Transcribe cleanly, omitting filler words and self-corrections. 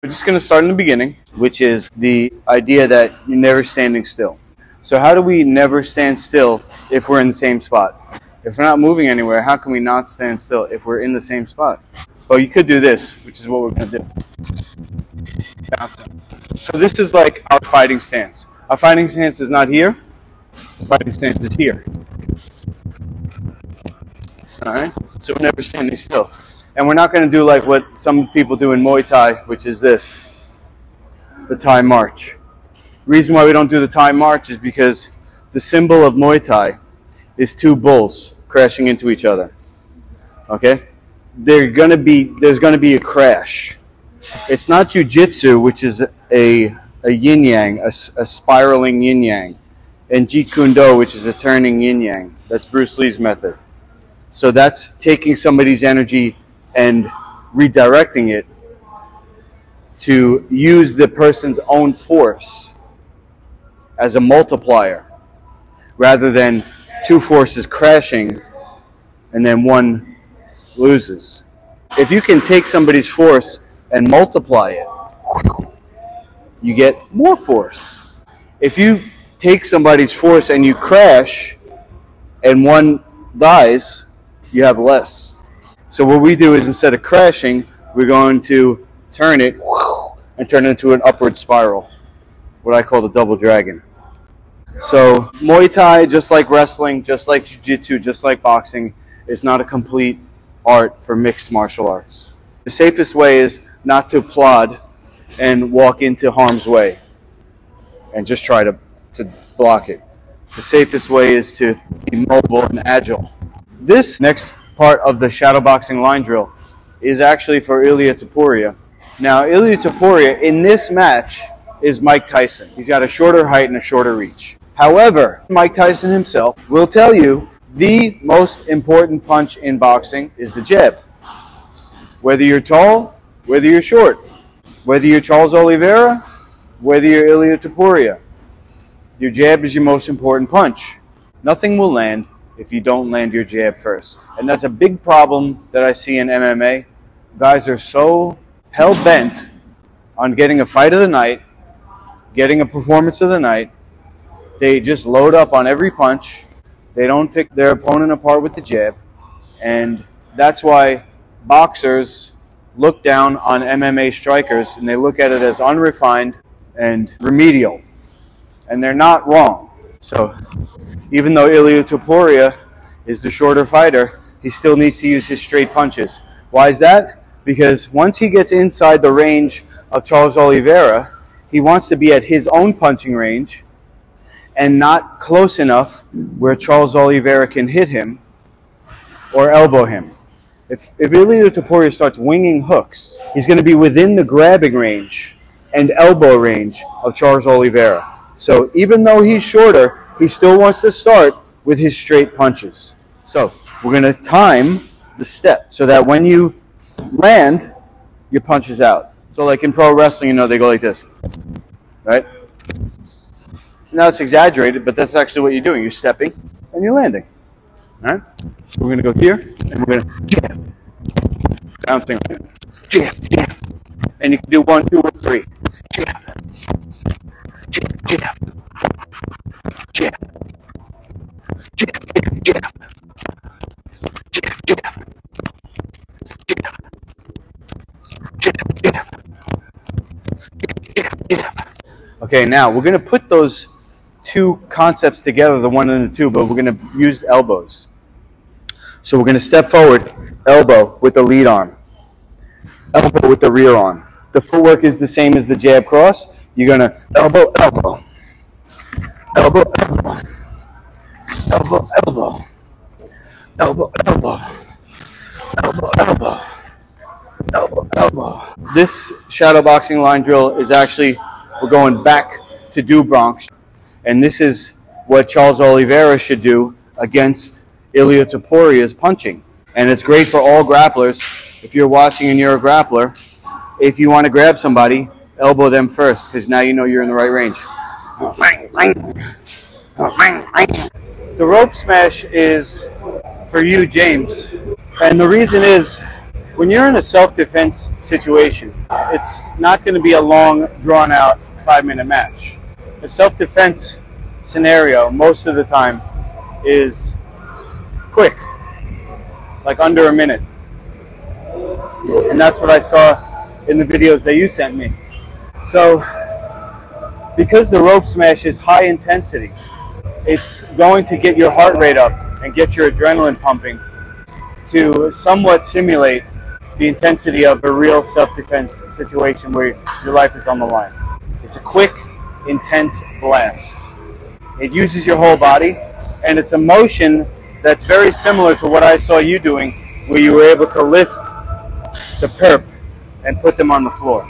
We're just going to start in the beginning, which is the idea that you're never standing still. So how do we never stand still if we're in the same spot? If we're not moving anywhere, how can we not stand still if we're in the same spot? Well, you could do this, which is what we're going to do. Bouncing. So this is like our fighting stance. Our fighting stance is not here. The fighting stance is here. All right? So we're never standing still. And we're not going to do like what some people do in Muay Thai, which is this, the Thai march. The reason why we don't do the Thai march is because the symbol of Muay Thai is two bulls crashing into each other. Okay? There's going to be a crash. It's not jiu-jitsu, which is a yin-yang, a spiraling yin-yang, and Jeet Kune Do, which is a turning yin-yang. That's Bruce Lee's method. So that's taking somebody's energy and redirecting it to use the person's own force as a multiplier, rather than two forces crashing and then one loses. If you can take somebody's force and multiply it, you get more force. If you take somebody's force and you crash and one dies, you have less. So what we do is, instead of crashing, we're going to turn it and turn it into an upward spiral, what I call the double dragon. So Muay Thai, just like wrestling, just like jiu-jitsu, just like boxing, is not a complete art for mixed martial arts. The safest way is not to plod and walk into harm's way and just try to block it. The safest way is to be mobile and agile. This next part of the shadowboxing line drill is actually for Ilia Topuria. Now, Ilia Topuria in this match is Mike Tyson. He's got a shorter height and a shorter reach. However, Mike Tyson himself will tell you the most important punch in boxing is the jab. Whether you're tall, whether you're short, whether you're Charles Oliveira, whether you're Ilia Topuria, your jab is your most important punch. Nothing will land if you don't land your jab first. And that's a big problem that I see in MMA. Guys are so hell-bent on getting a fight of the night, getting a performance of the night. They just load up on every punch. They don't pick their opponent apart with the jab. And that's why boxers look down on MMA strikers, and they look at it as unrefined and remedial. And they're not wrong. So even though Ilia Topuria is the shorter fighter, he still needs to use his straight punches. Why is that? Because once he gets inside the range of Charles Oliveira, he wants to be at his own punching range and not close enough where Charles Oliveira can hit him or elbow him. If Ilia Topuria starts winging hooks, he's going to be within the grabbing range and elbow range of Charles Oliveira. So even though he's shorter, he still wants to start with his straight punches. So we're going to time the step so that when you land, your punch is out. So like in pro wrestling, you know, they go like this, right? Now it's exaggerated, but that's actually what you're doing. You're stepping and you're landing, all right? So we're going to go here and we're going to jab, bouncing, jab, jab. And you can do 1, 2, or 3. Jab, jab, jab. Jab. Jab, jab, jab. Jab, jab. Jab. Jab, jab. Jab, jab. Okay, now we're going to put those two concepts together, the 1 and the 2, but we're going to use elbows. So we're going to step forward, elbow with the lead arm, elbow with the rear arm. The footwork is the same as the jab cross. You're going to elbow, elbow. Elbow, elbow, elbow, elbow, elbow, elbow, elbow, elbow, elbow, elbow. This shadowboxing line drill is actually, we're going back to do Bronx, and this is what Charles Oliveira should do against Ilia Topuria's punching. And it's great for all grapplers. If you're watching and you're a grappler, if you want to grab somebody, elbow them first, because now you know you're in the right range. The rope smash is for you, James. And the reason is, When you're in a self-defense situation, it's not going to be a long, drawn-out 5-minute match. A self-defense scenario, most of the time, is quick, like under a minute. And that's what I saw in the videos that you sent me. So, because the rope smash is high intensity, it's going to get your heart rate up and get your adrenaline pumping to somewhat simulate the intensity of a real self-defense situation where your life is on the line. It's a quick, intense blast. It uses your whole body, and it's a motion that's very similar to what I saw you doing, where you were able to lift the perp and put them on the floor.